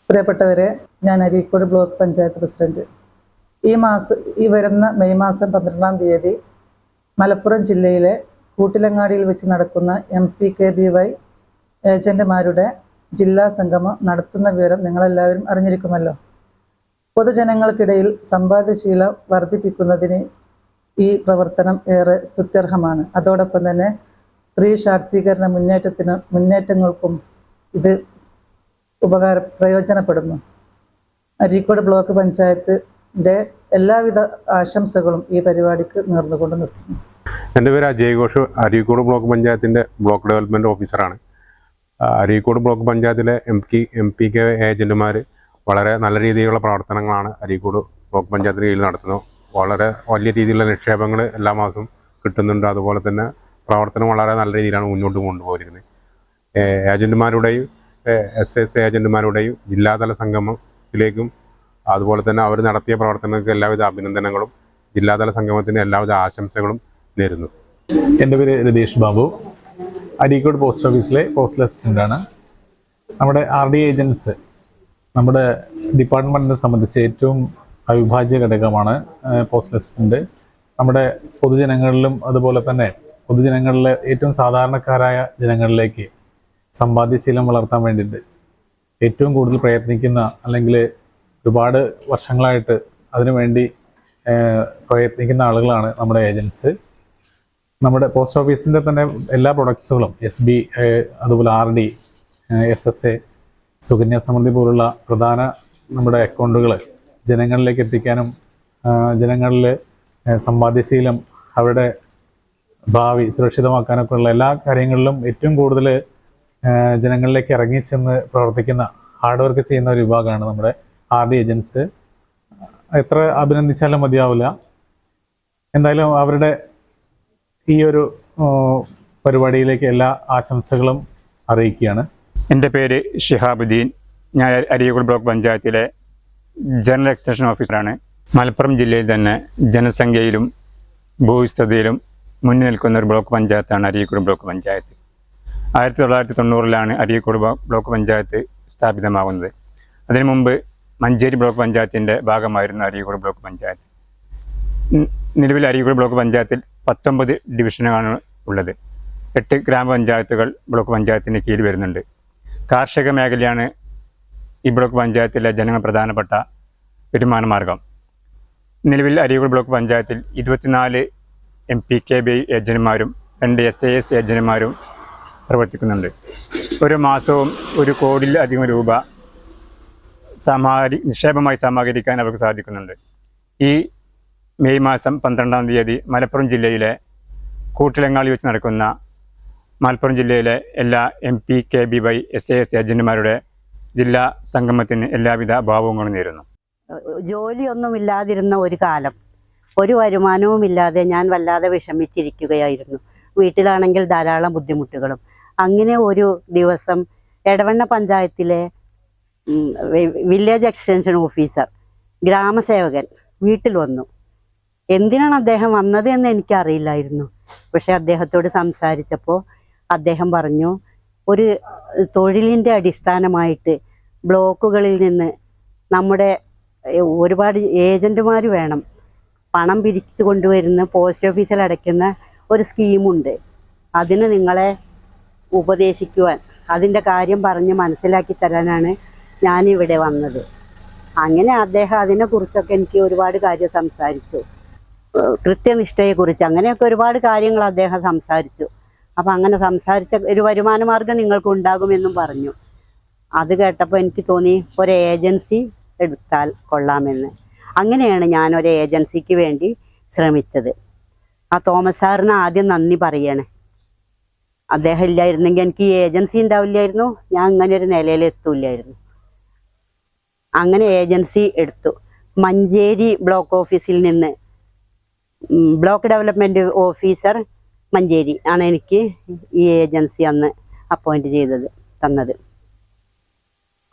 പ്രിയപ്പെട്ടവരെ, ഞാൻ Areekode block panchayat president. ഈ വരുന്ന മെയ് മാസം 12-ാം തീയതി മലപ്പുറം ജില്ലയിലെ കൂട്ടിലങ്ങാടിയിൽ വെച്ച് നടക്കുന്ന MPKBY ഏജന്റുമാരുടെ ജില്ലാ സംഗമം നടത്തുന്ന വിവരം നിങ്ങളെല്ലാവരും അറിഞ്ഞിരിക്കുമല്ലോ. പൊതുജനങ്ങൾക്കിടയിൽ സമ്പാദ്യശീലം വർദ്ധിപ്പിക്കുന്നതിന് ഈ പ്രവർത്തനം ഏറെ സ്തുത്യർഹമാണ്. അതോടൊപ്പം തന്നെ സ്ത്രീ ശാക്തീകരണ മുന്നേറ്റങ്ങൾക്കും ഇത് പ്രയോജനപ്പെടുന്നു. അരീക്കോട് ബ്ലോക്ക് പഞ്ചായത്തിൻ്റെ എല്ലാവിധ ആശംസകളും ഈ പരിപാടിക്ക് നേർന്നുകൊണ്ട് നിർത്തുന്നു. എൻ്റെ പേര് അജയ് ഘോഷ്, അരീക്കോട് ബ്ലോക്ക് പഞ്ചായത്തിൻ്റെ ബ്ലോക്ക് ഡെവലപ്മെൻറ്റ് ഓഫീസറാണ്. അരീക്കോട് ബ്ലോക്ക് പഞ്ചായത്തിലെ MPK ഏജൻറ്റുമാർ വളരെ നല്ല രീതിയിലുള്ള പ്രവർത്തനങ്ങളാണ് അരീക്കോട് ബ്ലോക്ക് പഞ്ചായത്തിന് കീഴിൽ നടത്തുന്നത്. വളരെ വലിയ രീതിയിലുള്ള നിക്ഷേപങ്ങൾ എല്ലാ മാസവും കിട്ടുന്നുണ്ട്. അതുപോലെ തന്നെ പ്രവർത്തനം വളരെ നല്ല രീതിയിലാണ് മുന്നോട്ട് കൊണ്ടുപോയിരിക്കുന്നത്. ഏജൻറ്റുമാരുടെയും SS ഏജൻറ്റുമാരുടെയും ജില്ലാതല സംഗമത്തിലേക്കും അതുപോലെ തന്നെ അവർ നടത്തിയ പ്രവർത്തനങ്ങൾക്ക് എല്ലാവിധ അഭിനന്ദനങ്ങളും ജില്ലാതല സംഗമത്തിന് എല്ലാവിധ ആശംസകളും നേരുന്നു. എൻ്റെ പേര് രതീഷ് ബാബു, അരീക്കോട് പോസ്റ്റ് ഓഫീസിലെ പോസ്റ്റൽ അസിസ്റ്റൻ്റാണ്. നമ്മുടെ RD ഏജൻസ് നമ്മുടെ ഡിപ്പാർട്ട്മെൻറ്റിനെ സംബന്ധിച്ച് ഏറ്റവും അവിഭാജ്യ ഘടകമാണ് പോസ്റ്റൽ അസിസ്റ്റൻ്റ്. നമ്മുടെ പൊതുജനങ്ങളിലും അതുപോലെ തന്നെ പൊതുജനങ്ങളിലെ ഏറ്റവും സാധാരണക്കാരായ ജനങ്ങളിലേക്ക് സമ്പാദ്യശീലം വളർത്താൻ വേണ്ടിയിട്ട് ഏറ്റവും കൂടുതൽ പ്രയത്നിക്കുന്ന, അല്ലെങ്കിൽ ഒരുപാട് വർഷങ്ങളായിട്ട് അതിനുവേണ്ടി പ്രയത്നിക്കുന്ന ആളുകളാണ് നമ്മുടെ ഏജൻസ്. നമ്മുടെ പോസ്റ്റ് ഓഫീസിൻ്റെ തന്നെ എല്ലാ പ്രൊഡക്ട്സുകളും SB, അതുപോലെ RD, SSA, സുകന്യ സമൃദ്ധി പോലുള്ള പ്രധാന നമ്മുടെ അക്കൗണ്ടുകൾ ജനങ്ങളിലേക്ക് എത്തിക്കാനും ജനങ്ങളിൽ സമ്പാദ്യശീലം അവരുടെ ഭാവി സുരക്ഷിതമാക്കാനൊക്കെ ഉള്ള എല്ലാ കാര്യങ്ങളിലും ഏറ്റവും കൂടുതൽ ജനങ്ങളിലേക്ക് ഇറങ്ങിച്ചെന്ന് പ്രവർത്തിക്കുന്ന ഹാർഡ് വർക്ക് ചെയ്യുന്ന ഒരു വിഭാഗമാണ് നമ്മുടെ RD ഏജൻസ്. എത്ര അഭിനന്ദിച്ചാലും മതിയാവില്ല. എന്തായാലും അവരുടെ ഈ ഒരു പരിപാടിയിലേക്ക് എല്ലാ ആശംസകളും അറിയിക്കുകയാണ്. എൻ്റെ പേര് ഷിഹാബുദ്ദീൻ. ഞാൻ അരീക്കോട് ബ്ലോക്ക് പഞ്ചായത്തിലെ ജനറൽ എക്സ്റ്റൻഷൻ ഓഫീസറാണ്. മലപ്പുറം ജില്ലയിൽ തന്നെ ജനസംഖ്യയിലും ഭൂവിസ്തൃതിയിലും മുന്നിൽ നിൽക്കുന്ന ഒരു ബ്ലോക്ക് പഞ്ചായത്താണ് അരീക്കോട് ബ്ലോക്ക് പഞ്ചായത്ത്. 1990-ലാണ് അരീക്കോട് ബ്ലോക്ക് പഞ്ചായത്ത് സ്ഥാപിതമാകുന്നത്. അതിനു മുമ്പ് മഞ്ചേരി ബ്ലോക്ക് പഞ്ചായത്തിൻ്റെ ഭാഗമായിരുന്നു അരീക്കോട് ബ്ലോക്ക് പഞ്ചായത്ത്. നിലവിൽ അരീക്കോട് ബ്ലോക്ക് പഞ്ചായത്തിൽ 19 ഡിവിഷനുകളാണ് ഉള്ളത്. 8 ഗ്രാമപഞ്ചായത്തുകൾ ബ്ലോക്ക് പഞ്ചായത്തിൻ്റെ കീഴിൽ വരുന്നുണ്ട്. കാർഷിക മേഖലയാണ് ഈ ബ്ലോക്ക് പഞ്ചായത്തിലെ ജനങ്ങൾ പ്രധാനപ്പെട്ട വരുമാന മാർഗം. നിലവിൽ അരീക്കോട് ബ്ലോക്ക് പഞ്ചായത്തിൽ 24 MPKBY ഏജന്റുമാരും 2 SAS ഏജന്റുമാരും പ്രവർത്തിക്കുന്നുണ്ട്. ഒരു മാസവും 1 കോടിയിലധികം രൂപ നിക്ഷേപമായി സമാഹരിക്കാൻ അവർക്ക് സാധിക്കുന്നുണ്ട്. ഈ മെയ് മാസം 12-ാം തീയതി മലപ്പുറം ജില്ലയിലെ കൂട്ടിലങ്ങാടി വെച്ച് നടക്കുന്ന മലപ്പുറം ജില്ലയിലെ എല്ലാ MPKBY SAS ഏജന്റുമാരുടെ ജില്ലാ സംഗമത്തിന് എല്ലാവിധ ഭാവങ്ങളും നേരുന്നു. ജോലിയൊന്നുമില്ലാതിരുന്ന ഒരു കാലം, ഒരു വരുമാനവുമില്ലാതെ ഞാൻ വല്ലാതെ വിഷമിച്ചിരിക്കുകയായിരുന്നു. വീട്ടിലാണെങ്കിൽ ധാരാളം ബുദ്ധിമുട്ടുകളും. അങ്ങനെ ഒരു ദിവസം എടവണ്ണ പഞ്ചായത്തിലെ വില്ലേജ് എക്സ്റ്റൻഷൻ ഓഫീസർ, ഗ്രാമസേവകൻ വീട്ടിൽ വന്നു. എന്തിനാണ് അദ്ദേഹം വന്നത് എന്ന് എനിക്കറിയില്ലായിരുന്നു. പക്ഷെ അദ്ദേഹത്തോട് സംസാരിച്ചപ്പോൾ അദ്ദേഹം പറഞ്ഞു, ഒരു തൊഴിലിൻ്റെ അടിസ്ഥാനമായിട്ട് ബ്ലോക്കുകളിൽ നിന്ന് നമ്മുടെ ഒരുപാട് ഏജൻറ്റുമാർ വേണം. പണം പിരിച്ചു കൊണ്ടുവരുന്ന പോസ്റ്റ് ഓഫീസിൽ അടയ്ക്കുന്ന ഒരു സ്കീമുണ്ട്. അതിന് നിങ്ങളെ ഉപദേശിക്കുവാൻ, അതിൻ്റെ കാര്യം പറഞ്ഞ് മനസ്സിലാക്കി തരാനാണ് ഞാനിവിടെ വന്നത്. അങ്ങനെ അദ്ദേഹം അതിനെക്കുറിച്ചൊക്കെ എനിക്ക് ഒരുപാട് കാര്യം സംസാരിച്ചു. കൃത്യനിഷ്ഠയെക്കുറിച്ച് അങ്ങനെയൊക്കെ ഒരുപാട് കാര്യങ്ങൾ അദ്ദേഹം സംസാരിച്ചു. അപ്പം അങ്ങനെ സംസാരിച്ച ഒരു വരുമാന മാർഗം നിങ്ങൾക്ക് ഉണ്ടാകുമെന്നും പറഞ്ഞു. അത് കേട്ടപ്പോൾ എനിക്ക് തോന്നി ഒരു ഏജൻസി എടുത്താൽ കൊള്ളാമെന്ന്. അങ്ങനെയാണ് ഞാനൊരു ഏജൻസിക്ക് വേണ്ടി ശ്രമിച്ചത്. ആ തോമസ് സാറിന് ആദ്യം നന്ദി പറയണേ. അദ്ദേഹം ഇല്ലായിരുന്നെങ്കിൽ എനിക്ക് ഈ ഏജൻസി ഉണ്ടാവില്ലായിരുന്നു, ഞാൻ അങ്ങനെ ഒരു നിലയിലെത്തൂല്ലായിരുന്നു. അങ്ങനെ ഏജൻസി എടുത്തു. മഞ്ചേരി ബ്ലോക്ക് ഓഫീസിൽ നിന്ന് ബ്ലോക്ക് ഡെവലപ്മെൻറ്റ് ഓഫീസർ മഞ്ചേരി ആണ് എനിക്ക് ഈ ഏജൻസി അന്ന് അപ്പോയിൻറ്റ് തന്നത്.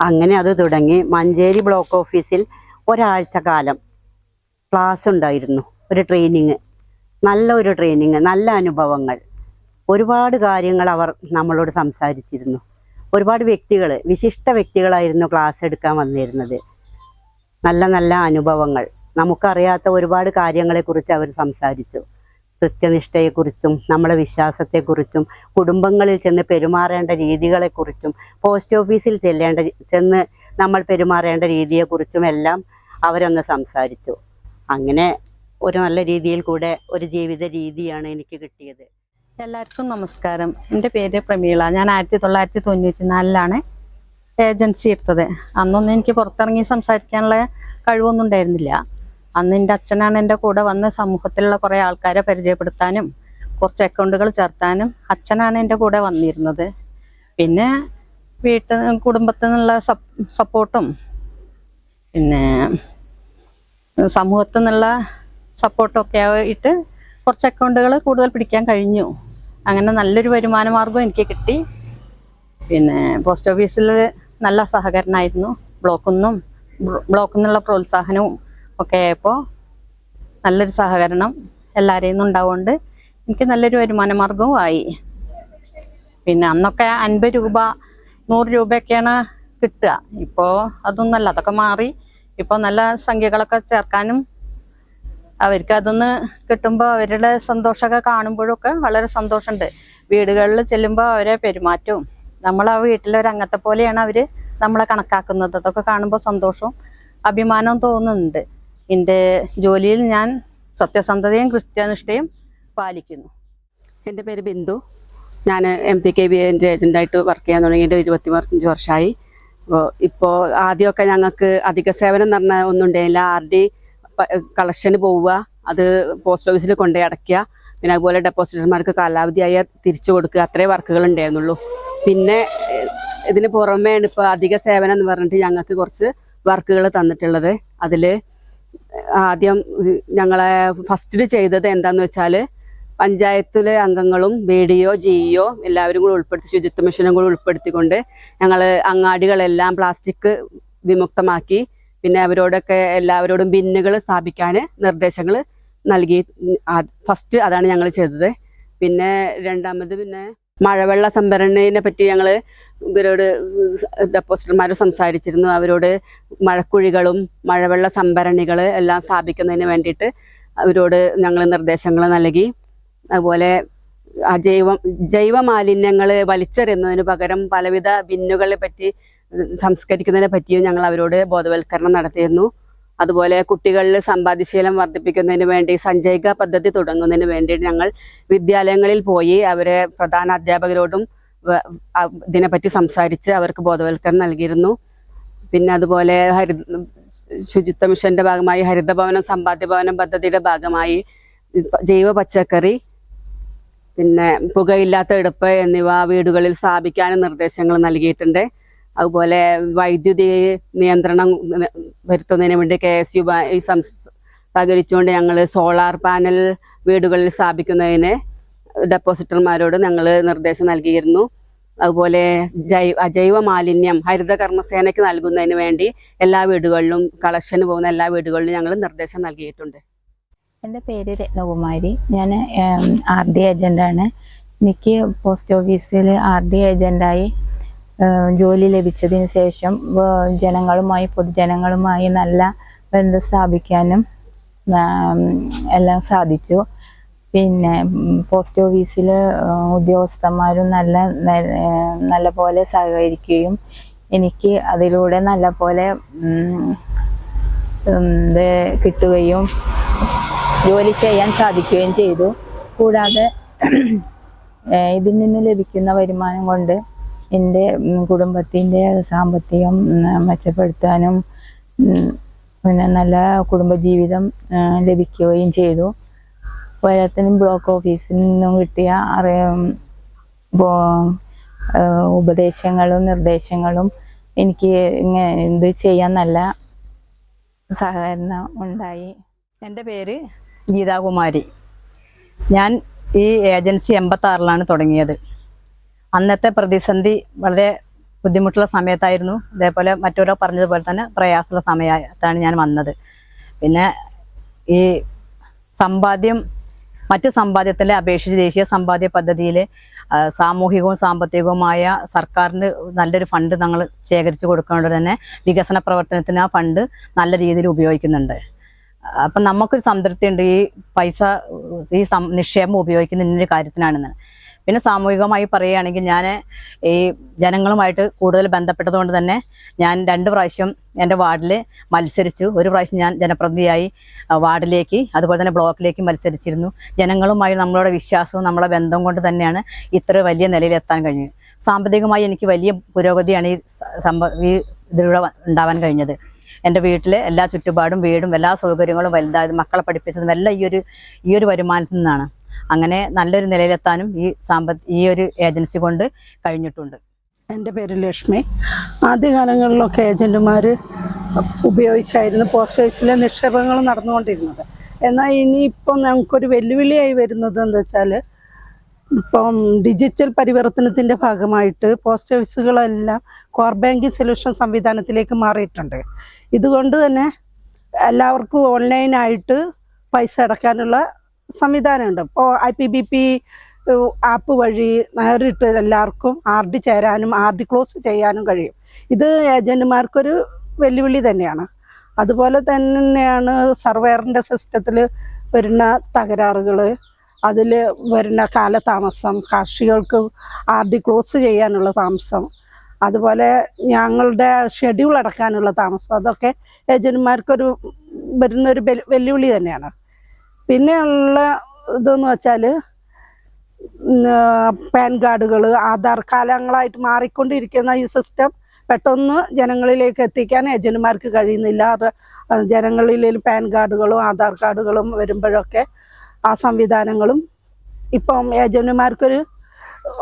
അങ്ങനെ അത് തുടങ്ങി. മഞ്ചേരി ബ്ലോക്ക് ഓഫീസിൽ ഒരാഴ്ച കാലം ക്ലാസ് ഉണ്ടായിരുന്നു, ഒരു ട്രെയിനിങ്, നല്ലൊരു ട്രെയിനിങ്, നല്ല അനുഭവങ്ങൾ, ഒരുപാട് കാര്യങ്ങൾ അവർ നമ്മളോട് സംസാരിച്ചിരുന്നു. ഒരുപാട് വ്യക്തികൾ, വിശിഷ്ട വ്യക്തികളായിരുന്നു ക്ലാസ് എടുക്കാൻ വന്നിരുന്നത്. നല്ല നല്ല അനുഭവങ്ങൾ, നമുക്കറിയാത്ത ഒരുപാട് കാര്യങ്ങളെക്കുറിച്ച് അവർ സംസാരിച്ചു. കൃത്യനിഷ്ഠയെക്കുറിച്ചും നമ്മളെ വിശ്വാസത്തെക്കുറിച്ചും കുടുംബങ്ങളിൽ ചെന്ന് പെരുമാറേണ്ട രീതികളെക്കുറിച്ചും പോസ്റ്റ് ഓഫീസിൽ ചെന്ന് നമ്മൾ പെരുമാറേണ്ട രീതിയെക്കുറിച്ചും എല്ലാം അവരൊന്ന് സംസാരിച്ചു. അങ്ങനെ ഒരു നല്ല രീതിയിൽ കൂടെ ഒരു ജീവിത രീതിയാണ് എനിക്ക് കിട്ടിയത്. എല്ലാവർക്കും നമസ്കാരം. എൻ്റെ പേര് പ്രമീള. ഞാൻ 1994 ഏജൻസി എടുത്തത്. അന്നൊന്നും എനിക്ക് പുറത്തിറങ്ങി സംസാരിക്കാനുള്ള കഴിവൊന്നും ഉണ്ടായിരുന്നില്ല. അന്ന് എൻ്റെ അച്ഛനാണ് എൻ്റെ കൂടെ വന്ന് സമൂഹത്തിലുള്ള കുറേ ആൾക്കാരെ പരിചയപ്പെടുത്താനും കുറച്ച് അക്കൗണ്ടുകൾ ചേർത്താനും അച്ഛനാണ് എൻ്റെ കൂടെ വന്നിരുന്നത്. പിന്നെ കുടുംബത്തിൽ നിന്നുള്ള സപ്പോർട്ടും പിന്നെ സമൂഹത്തിൽ നിന്നുള്ള സപ്പോർട്ടൊക്കെ ആയിട്ട് കുറച്ച് അക്കൗണ്ടുകൾ കൂടുതൽ പിടിക്കാൻ കഴിഞ്ഞു. അങ്ങനെ നല്ലൊരു വരുമാന മാർഗം എനിക്ക് കിട്ടി. പിന്നെ പോസ്റ്റ് ഓഫീസിൽ നല്ല സഹകരണമായിരുന്നു. ബ്ലോക്കിൽ നിന്നുള്ള പ്രോത്സാഹനവും ഒക്കെ ആയപ്പോൾ നല്ലൊരു സഹകരണം എല്ലാവരെയും നിന്നും ഉണ്ടാവുകൊണ്ട് എനിക്ക് നല്ലൊരു വരുമാന മാർഗവും ആയി. പിന്നെ അന്നൊക്കെ 50 രൂപ 100 രൂപയൊക്കെയാണ് കിട്ടുക. ഇപ്പോൾ അതൊന്നല്ല, അതൊക്കെ മാറി. ഇപ്പോൾ നല്ല സംഖ്യകളൊക്കെ ചേർക്കാനും അവർക്ക് അതൊന്ന് കിട്ടുമ്പോൾ അവരുടെ സന്തോഷമൊക്കെ കാണുമ്പോഴൊക്കെ വളരെ സന്തോഷമുണ്ട്. വീടുകളിൽ ചെല്ലുമ്പോൾ അവരെ പെരുമാറ്റവും നമ്മൾ ആ വീട്ടിലൊരംഗത്തെ പോലെയാണ് അവർ നമ്മളെ കണക്കാക്കുന്നത്. അതൊക്കെ കാണുമ്പോൾ സന്തോഷവും അഭിമാനവും തോന്നുന്നുണ്ട്. എൻ്റെ ജോലിയിൽ ഞാൻ സത്യസന്ധതയും കൃത്യനിഷ്ഠയും പാലിക്കുന്നു. എൻ്റെ പേര് ബിന്ദു. ഞാൻ MPKV ഏജൻ്റായിട്ട് വർക്ക് ചെയ്യാൻ തുടങ്ങിയിട്ട് 25 വർഷമായി. ഇപ്പോൾ ആദ്യമൊക്കെ ഞങ്ങൾക്ക് അധിക സേവനം എന്ന് പറഞ്ഞാൽ ഒന്നും ഉണ്ടായില്ല. RD കളക്ഷന് പോവുക, അത് പോസ്റ്റ് ഓഫീസിൽ കൊണ്ടുപോയി അടയ്ക്കുക, പിന്നെ അതുപോലെ ഡെപ്പോസിറ്റർമാർക്ക് കാലാവധിയായി തിരിച്ചു കൊടുക്കുക, അത്രേ വർക്കുകൾ ഉണ്ടായിരുന്നുള്ളൂ. പിന്നെ ഇതിന് പുറമേയാണ് ഇപ്പോൾ അധിക സേവനം എന്ന് പറഞ്ഞിട്ട് ഞങ്ങൾക്ക് കുറച്ച് വർക്കുകൾ തന്നിട്ടുള്ളത്. അതിൽ ആദ്യം ഞങ്ങളെ ഫസ്റ്റിൽ ചെയ്തത് എന്താണെന്ന് വെച്ചാൽ പഞ്ചായത്തിലെ അംഗങ്ങളും BDO GEO എല്ലാവരും കൂടി ഉൾപ്പെടുത്തി, ശുചിത്വ മിഷനും കൂടി ഉൾപ്പെടുത്തിക്കൊണ്ട് ഞങ്ങൾ അങ്ങാടികളെല്ലാം പ്ലാസ്റ്റിക് വിമുക്തമാക്കി. പിന്നെ അവരോടൊക്കെ എല്ലാവരോടും ബിന്നുകൾ സ്ഥാപിക്കാൻ നിർദ്ദേശങ്ങൾ നൽകി. ഫസ്റ്റ് അതാണ് ഞങ്ങൾ ചെയ്തത്. പിന്നെ രണ്ടാമത് പിന്നെ മഴവെള്ള സംഭരണിനെ പറ്റി ഞങ്ങൾ ഇവരോട് ഡെപ്പോസിറ്റർമാർ സംസാരിച്ചിരുന്നു. അവരോട് മഴക്കുഴികളും മഴവെള്ള സംഭരണികൾ എല്ലാം സ്ഥാപിക്കുന്നതിന് വേണ്ടിയിട്ട് അവരോട് ഞങ്ങൾ നിർദ്ദേശങ്ങൾ നൽകി. അതുപോലെ ജൈവ മാലിന്യങ്ങൾ വലിച്ചെറിയുന്നതിന് പകരം പലവിധ ബിന്നുകളെ പറ്റി സംസ്കരിക്കുന്നതിനെ പറ്റിയും ഞങ്ങൾ അവരോട് ബോധവൽക്കരണം നടത്തിയിരുന്നു. അതുപോലെ കുട്ടികളിൽ സമ്പാദ്യശീലം വർദ്ധിപ്പിക്കുന്നതിന് വേണ്ടി സഞ്ചയിക പദ്ധതി തുടങ്ങുന്നതിന് വേണ്ടി ഞങ്ങൾ വിദ്യാലയങ്ങളിൽ പോയി അവരെ പ്രധാന അധ്യാപകരോടും ഇതിനെപ്പറ്റി സംസാരിച്ച് അവർക്ക് ബോധവൽക്കരണം നൽകിയിരുന്നു. പിന്നെ അതുപോലെ ശുചിത്വ മിഷന്റെ ഭാഗമായി ഹരിതഭവനം സമ്പാദ്യഭവനം പദ്ധതിയുടെ ഭാഗമായി ജൈവ പച്ചക്കറി, പിന്നെ പുകയില്ലാത്ത അടുപ്പ് എന്നിവ വീടുകളിൽ സ്ഥാപിക്കാനും നിർദ്ദേശങ്ങൾ നൽകിയിട്ടുണ്ട്. അതുപോലെ വൈദ്യുതി നിയന്ത്രണം വരുത്തുന്നതിന് വേണ്ടി KSU സഹകരിച്ചുകൊണ്ട് ഞങ്ങൾ സോളാർ പാനൽ വീടുകളിൽ സ്ഥാപിക്കുന്നതിന് ഡെപ്പോസിറ്റർമാരോട് ഞങ്ങൾ നിർദ്ദേശം നൽകിയിരുന്നു. അതുപോലെ അജൈവ മാലിന്യം ഹരിത കർമ്മസേനയ്ക്ക് നൽകുന്നതിന് വേണ്ടി എല്ലാ വീടുകളിലും കളക്ഷന് പോകുന്ന എല്ലാ വീടുകളിലും ഞങ്ങൾ നിർദ്ദേശം നൽകിയിട്ടുണ്ട്. എൻ്റെ പേര് രത്നകുമാരി. ഞാൻ RD ഏജൻ്റാണ്. എനിക്ക് പോസ്റ്റ് ഓഫീസിൽ RD ഏജൻ്റായി ജോലി ലഭിച്ചതിന് ശേഷം പൊതുജനങ്ങളുമായി നല്ല ബന്ധം സ്ഥാപിക്കാനും എല്ലാം സാധിച്ചു. പിന്നെ പോസ്റ്റ് ഓഫീസിൽ ഉദ്യോഗസ്ഥന്മാരും നല്ല പോലെ സഹകരിക്കുകയും എനിക്ക് അതിലൂടെ നല്ല പോലെ കിട്ടുകയും ജോലി ചെയ്യാൻ സാധിക്കുകയും ചെയ്തു. കൂടാതെ ഇതിൽ നിന്ന് ലഭിക്കുന്ന വരുമാനം കൊണ്ട് എൻ്റെ കുടുംബത്തിൻ്റെ സാമ്പത്തികം മെച്ചപ്പെടുത്താനും പിന്നെ നല്ല കുടുംബജീവിതം ലഭിക്കുകയും ചെയ്തു. പോരാത്തതിനും ബ്ലോക്ക് ഓഫീസിൽ നിന്നും കിട്ടിയ ഉപദേശങ്ങളും നിർദ്ദേശങ്ങളും എനിക്ക് ഇത് ചെയ്യാൻ നല്ല സഹകരണം ഉണ്ടായി. എൻ്റെ പേര് ഗീതാകുമാരി. ഞാൻ ഈ ഏജൻസി 86-ലാണ് തുടങ്ങിയത്. അന്നത്തെ പ്രതിസന്ധി വളരെ ബുദ്ധിമുട്ടുള്ള സമയത്തായിരുന്നു. അതേപോലെ മറ്റൊരാൾ പറഞ്ഞതുപോലെ തന്നെ പ്രയാസമുള്ള സമയത്താണ് ഞാൻ വന്നത്. പിന്നെ ഈ മറ്റു സമ്പാദ്യത്തിലെ അപേക്ഷിച്ച് ദേശീയ സമ്പാദ്യ പദ്ധതിയിൽ സാമൂഹികവും സാമ്പത്തികവുമായ സർക്കാരിന് നല്ലൊരു ഫണ്ട് ഞങ്ങൾ ശേഖരിച്ച് കൊടുക്കുന്നത് തന്നെ വികസന പ്രവർത്തനത്തിന് ആ ഫണ്ട് നല്ല രീതിയിൽ ഉപയോഗിക്കുന്നുണ്ട്. അപ്പം നമുക്കൊരു സംതൃപ്തിയുണ്ട് ഈ പൈസ ഈ നിക്ഷേപം ഉപയോഗിക്കുന്ന ഇന്നൊരു കാര്യത്തിനാണെന്ന്. പിന്നെ സാമൂഹികമായി പറയുകയാണെങ്കിൽ ഞാൻ ഈ ജനങ്ങളുമായിട്ട് കൂടുതൽ ബന്ധപ്പെട്ടതുകൊണ്ട് തന്നെ ഞാൻ 2 പ്രാവശ്യം എൻ്റെ വാർഡിൽ മത്സരിച്ചു. ഒരു പ്രാവശ്യം ഞാൻ ജനപ്രതിനിധിയായി വാർഡിലേക്ക് അതുപോലെ തന്നെ ബ്ലോക്കിലേക്ക് മത്സരിച്ചിരുന്നു. ജനങ്ങളുമായി നമ്മളോട് വിശ്വാസവും നമ്മളെ ബന്ധം കൊണ്ട് തന്നെയാണ് ഇത്ര വലിയ നിലയിലെത്താൻ കഴിഞ്ഞത്. സാമ്പത്തികമായി എനിക്ക് വലിയ പുരോഗതിയാണ് ഈ ഇതിലൂടെ ഉണ്ടാവാൻ കഴിഞ്ഞത്. എൻ്റെ വീട്ടിലെ എല്ലാ ചുറ്റുപാടും വീടും എല്ലാ സൗകര്യങ്ങളും വലുതായത് മക്കളെ പഠിപ്പിച്ചതും എല്ലാം ഈ ഒരു വരുമാനത്തിൽ നിന്നാണ്. അങ്ങനെ നല്ലൊരു നിലയിലെത്താനും ഈ ഒരു ഏജൻസി കൊണ്ട് കഴിഞ്ഞിട്ടുണ്ട്. എൻ്റെ പേര് ലക്ഷ്മി. ആദ്യകാലങ്ങളിലൊക്കെ ഏജൻറ്റുമാർ ഉപയോഗിച്ചായിരുന്നു പോസ്റ്റ് ഓഫീസിലെ നിക്ഷേപങ്ങൾ നടന്നുകൊണ്ടിരുന്നത്. എന്നാൽ ഇനിയിപ്പം ഞങ്ങൾക്കൊരു വെല്ലുവിളിയായി വരുന്നത് എന്താ വെച്ചാൽ ഇപ്പം ഡിജിറ്റൽ പരിവർത്തനത്തിൻ്റെ ഭാഗമായിട്ട് പോസ്റ്റ് ഓഫീസുകളെല്ലാം കോർ ബാങ്കിങ് സൊല്യൂഷൻ സംവിധാനത്തിലേക്ക് മാറിയിട്ടുണ്ട്. ഇതുകൊണ്ട് തന്നെ എല്ലാവർക്കും ഓൺലൈനായിട്ട് പൈസ അടയ്ക്കാനുള്ള സംവിധാനമുണ്ട്. ഇപ്പോൾ IPBP ആപ്പ് വഴി നേരിട്ട് എല്ലാവർക്കും RD ചേരാനും RD ക്ലോസ് ചെയ്യാനും കഴിയും. ഇത് ഏജൻറ്റുമാർക്കൊരു വെല്ലുവിളി തന്നെയാണ്. അതുപോലെ തന്നെയാണ് സർവേറിൻ്റെ സിസ്റ്റത്തിൽ വരുന്ന തകരാറുകൾ, അതിൽ വരുന്ന കാലതാമസം, കാർഷികൾക്ക് RD ക്ലോസ് ചെയ്യാനുള്ള താമസം, അതുപോലെ ഞങ്ങളുടെ ഷെഡ്യൂൾ അടക്കാനുള്ള താമസം, അതൊക്കെ ഏജൻറ്റുമാർക്കൊരു വരുന്നൊരു വെല്ലുവിളി തന്നെയാണ്. പിന്നെയുള്ള ഇതെന്ന് വെച്ചാൽ പാൻ കാർഡുകൾ, ആധാർ കാലങ്ങളായിട്ട് മാറിക്കൊണ്ടിരിക്കുന്ന ഈ സിസ്റ്റം പെട്ടെന്ന് ജനങ്ങളിലേക്ക് എത്തിക്കാൻ ഏജൻറ്റുമാർക്ക് കഴിയുന്നില്ല. ജനങ്ങളിൽ പാൻ കാർഡുകളും ആധാർ കാർഡുകളും വരുമ്പോഴൊക്കെ ആ സംവിധാനങ്ങളും ഇപ്പം ഏജൻറ്റുമാർക്കൊരു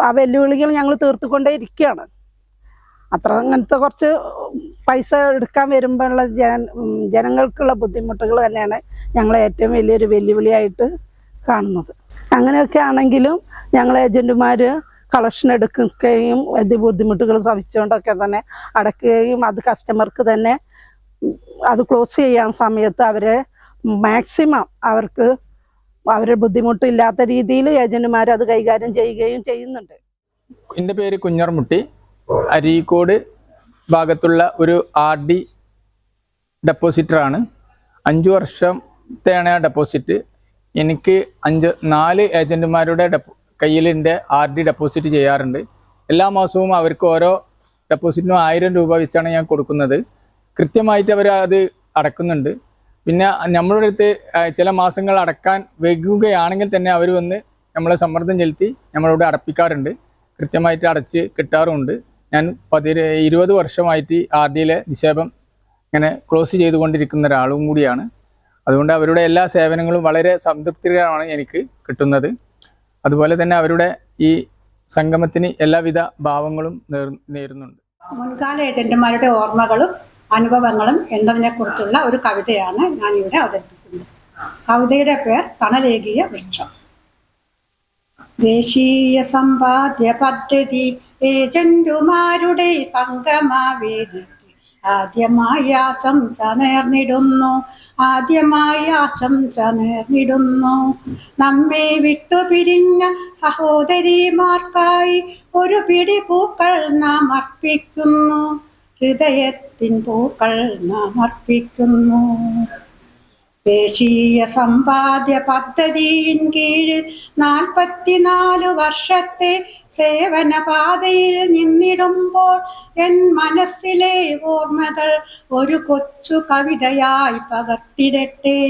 ആ വെല്ലുവിളികൾ ഞങ്ങൾ തീർത്തുകൊണ്ടേ ഇരിക്കുകയാണ്. അങ്ങനത്തെ കുറച്ച് പൈസ എടുക്കാൻ വരുമ്പോഴുള്ള ജനങ്ങൾക്കുള്ള ബുദ്ധിമുട്ടുകൾ തന്നെയാണ് ഞങ്ങളെ ഏറ്റവും വലിയൊരു വെല്ലുവിളിയായിട്ട് കാണുന്നത്. അങ്ങനെയൊക്കെ ആണെങ്കിലും ഞങ്ങൾ ഏജൻറ്റുമാർ കളക്ഷൻ എടുക്കുകയും വലിയ ബുദ്ധിമുട്ടുകൾ സഹിച്ചുകൊണ്ടൊക്കെ തന്നെ അടയ്ക്കുകയും അത് കസ്റ്റമർക്ക് തന്നെ അത് ക്ലോസ് ചെയ്യാൻ സമയത്ത് അവരെ മാക്സിമം അവരുടെ ബുദ്ധിമുട്ടില്ലാത്ത രീതിയിൽ ഏജൻറ്റുമാർ അത് കൈകാര്യം ചെയ്യുകയും ചെയ്യുന്നുണ്ട്. എൻ്റെ പേര് കുഞ്ഞർമുട്ടി. അരീക്കോട് ഭാഗത്തുള്ള ഒരു RD ഡെപ്പോസിറ്ററാണ്. 5 വർഷത്തെയാണ് ആ ഡെപ്പോസിറ്റ്. എനിക്ക് 4 ഏജൻറ്റുമാരുടെ കയ്യിൽ എൻ്റെ RD ഡെപ്പോസിറ്റ് ചെയ്യാറുണ്ട്. എല്ലാ മാസവും അവർക്ക് ഓരോ ഡെപ്പോസിറ്റിനും 1000 രൂപ വെച്ചാണ് ഞാൻ കൊടുക്കുന്നത്. കൃത്യമായിട്ട് അവർ അത് അടക്കുന്നുണ്ട്. പിന്നെ നമ്മളുടെ അടുത്ത് ചില മാസങ്ങൾ അടക്കാൻ വൈകുകയാണെങ്കിൽ തന്നെ അവർ വന്ന് നമ്മളെ സമ്മർദ്ദം ചെലുത്തി നമ്മളോട് അടപ്പിക്കാറുണ്ട്. കൃത്യമായിട്ട് അടച്ച് കിട്ടാറുമുണ്ട്. ഞാൻ 20 വർഷമായിട്ട് RDയിലെ നിക്ഷേപം ഇങ്ങനെ ക്ലോസ് ചെയ്തുകൊണ്ടിരിക്കുന്ന ഒരാളും കൂടിയാണ്. അതുകൊണ്ട് അവരുടെ എല്ലാ സേവനങ്ങളും വളരെ സംതൃപ്തികരമാണ് എനിക്ക് കിട്ടുന്നത്. അതുപോലെ തന്നെ അവരുടെ ഈ സംഗമത്തിന് എല്ലാവിധ ഭാവങ്ങളും നേരുന്നുണ്ട്. മുൻകാല ഏജന്റുമാരുടെ ഓർമ്മകളും അനുഭവങ്ങളും എന്നതിനെക്കുറിച്ചുള്ള ഒരു കവിതയാണ് ഞാനിവിടെ അവതരിപ്പിക്കുന്നത്. കവിതയുടെ പേർ തണലേകിയ വൃക്ഷം. ദേശീയ സമ്പാദ്യ പദ്ധതി ഏജന്റുമാരുടെ സംഗമവേദിക്ക് ആദ്യമായി ആശംസ നേർന്നിടുന്നു. നമ്മെ വിട്ടുപിരിഞ്ഞ സഹോദരിമാർക്കായി ഒരു പിടി പൂക്കൾ നാം അർപ്പിക്കുന്നു. ഹൃദയത്തിൻ പൂക്കൾ നാം അർപ്പിക്കുന്നു. ദേശീയ സമ്പാദ്യ പദ്ധതിയിൻ കീഴിൽ 44 വർഷത്തെ സേവന പാതയിൽ നിന്നിടുമ്പോൾ എൻ മനസ്സിലെ ഓർമ്മകൾ ഒരു കൊച്ചു കവിതയായി പകർത്തിടട്ടെ.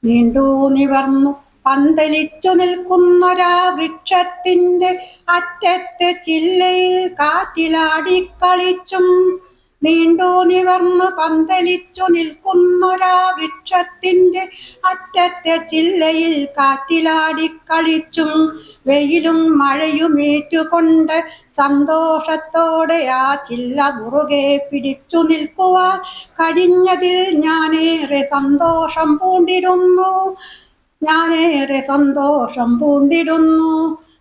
നീണ്ടു നിവർന്നു പന്തലിച്ചു നിൽക്കുന്നൊരാ വൃക്ഷത്തിൻ്റെ അറ്റത്തെ ചില്ലയിൽ കാറ്റിലാടിക്കളിച്ചും നീണ്ടു നിവർന്നു പന്തലിച്ചു നിൽക്കുന്നൊരാ വൃക്ഷത്തിൻ്റെ അറ്റത്തെ ചില്ലയിൽ കാറ്റിലാടിക്കളിച്ചും വെയിലും മഴയും ഏറ്റുകൊണ്ട് സന്തോഷത്തോടെ ആ ചില്ല മുറുകെ പിടിച്ചു നിൽക്കുവാൻ കഴിഞ്ഞതിൽ ഞാനേറെ സന്തോഷം പൂണ്ടിടുന്നു.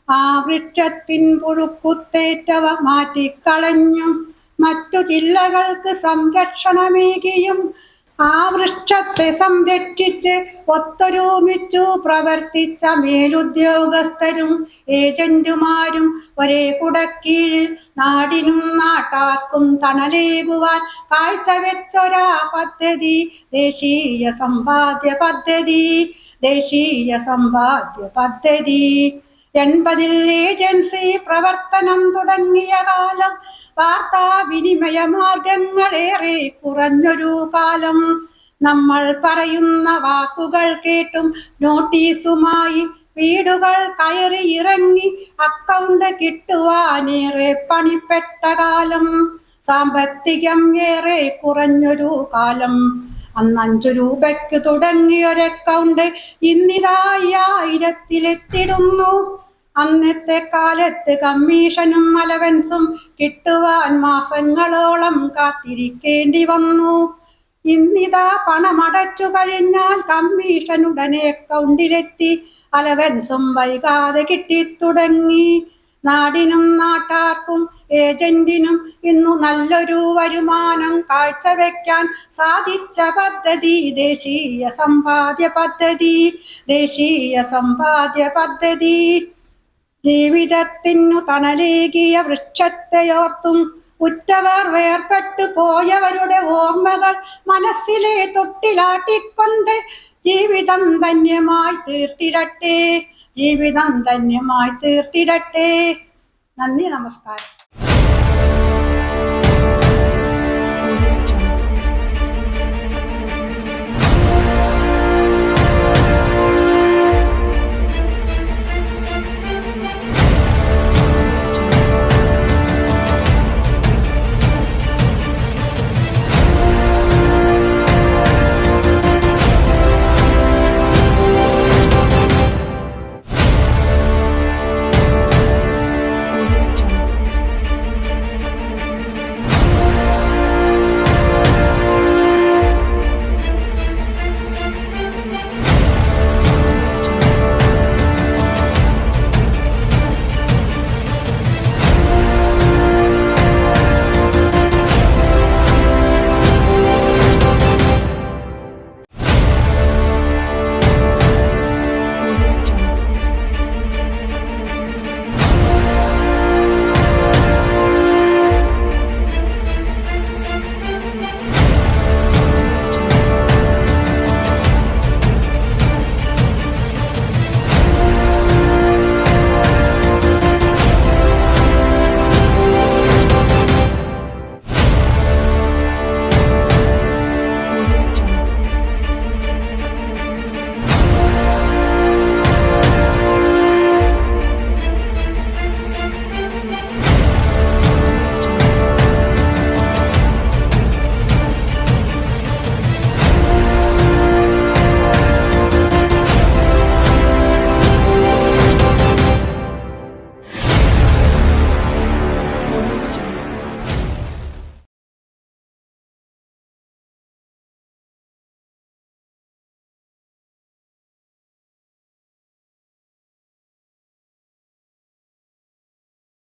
ആ വൃക്ഷത്തിൻ പുഴുക്കുത്തേറ്റവ മാറ്റിക്കളഞ്ഞും മറ്റു ചില്ലകൾക്ക് സംരക്ഷണമേകിയും ആ വൃക്ഷത്തെ സംരക്ഷിച്ച് ഒത്തൊരുമിച്ചു പ്രവർത്തിച്ച മേലുദ്യോഗസ്ഥരും ഏജന്റുമാരും ഒരേ കുടക്കീഴിൽ നാടിനും നാട്ടാർക്കും തണലേകുവാൻ കാഴ്ചവെച്ചൊരാ പദ്ധതി ദേശീയ സമ്പാദ്യ പദ്ധതി. ദേശീയ സമ്പാദ്യ പദ്ധതി 80-ൽ ഏജൻസി പ്രവർത്തനം തുടങ്ങിയ കാലം. വാർത്താവിനിമയ മാർഗങ്ങളേറെ കുറഞ്ഞൊരു കാലം. നമ്മൾ പറയുന്ന വാക്കുകൾ കേട്ടും നോട്ടീസുമായി വീടുകൾ കയറി ഇറങ്ങി അക്കൗണ്ട് കിട്ടുവാനേറെ പണിപ്പെട്ട കാലം. സാമ്പത്തികം ഏറെ കുറഞ്ഞൊരു കാലം. അന്ന് 5 രൂപയ്ക്ക് തുടങ്ങിയൊരക്കൗണ്ട് ഇന്നിതാ 1000-ലെത്തിടുന്നു. അന്നത്തെ കാലത്ത് കമ്മീഷനും അലവൻസും കിട്ടുവാൻ മാസങ്ങളോളം കാത്തിരിക്കേണ്ടി വന്നു. ഇന്നിതാ പണമടച്ചു കഴിഞ്ഞാൽ കമ്മീഷൻ ഉടനെ അക്കൗണ്ടിലെത്തി. അലവൻസും വൈകാതെ കിട്ടിത്തുടങ്ങി. നാടിനും നാട്ടാർക്കും ഏജന്റിനും ഇന്നു നല്ലൊരു വരുമാനം കാഴ്ചവെക്കാൻ സാധിച്ച പദ്ധതി ദേശീയ സമ്പാദ്യ പദ്ധതി. ദേശീയ സമ്പാദ്യ പദ്ധതി. ജീവിതത്തിനു തണലേകിയ വൃക്ഷത്തെയോർത്തും ഉറ്റവർ വേർപെട്ടു പോയവരുടെ ഓർമ്മകൾ മനസ്സിലെ തൊട്ടിലാട്ടിക്കൊണ്ട് ജീവിതം ധന്യമായി തീർത്തിടട്ടെ. ജീവിതം ധന്യമായി തീർത്തിടട്ടെ. നന്ദി, നമസ്കാരം.